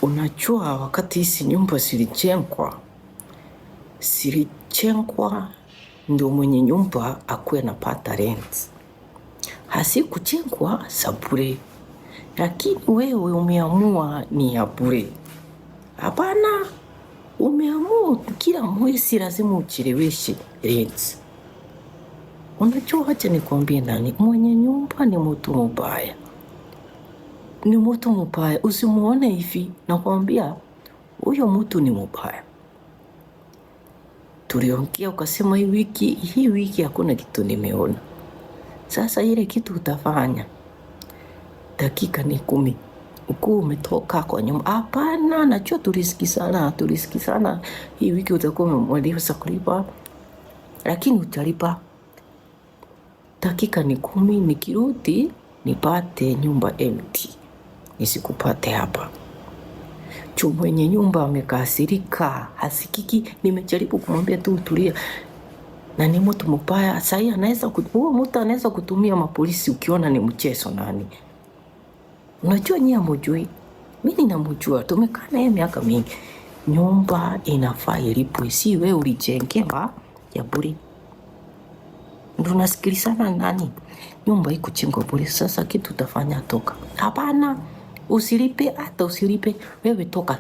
Unajua wakati hizi nyumba zilijengwa ndio mwenye nyumba akuwe napata rent. Hazikujengwa za bure. Lakini wewe umeamua ni ya bure. Hapana, umeamua kila mwezi lazima ucheleweshe rent. Unajua, acha nikwambie nani, mwenye nyumba ni mtu mbaya. Ni mtu mbaya, usimuone hivi, nakwambia huyo mtu ni mbaya. Tuliongea ukasema hii wiki hakuna kitu nimeona. Sasa ile kitu utafanya dakika ni 10 ukuu umetoka kwa nyumba. Hapana, najua tulisikizana hii wiki utakuwa umemaliza kulipa, lakini utalipa. Dakika ni 10, nikirudi nipate nyumba empty, nisikupate hapa. Mwenye nyumba amekasirika, hasikiki. Nimejaribu kumwambia tu tulia, na ni mtu mbaya. Sasa huo mtu anaweza kutumia mapolisi ukiona ni mchezo nani. Unajua nyinyi hamjui, mimi ninamjua, tumekaa naye miaka mingi. Nyumba inafaa ilipwe, si wewe ulijengewa ya bure. Ndio nasikilizana nani? Nyumba iko chengo bure. Sasa kitu utafanya toka. Hapana, usilipe, hata usilipe. Wewe toka.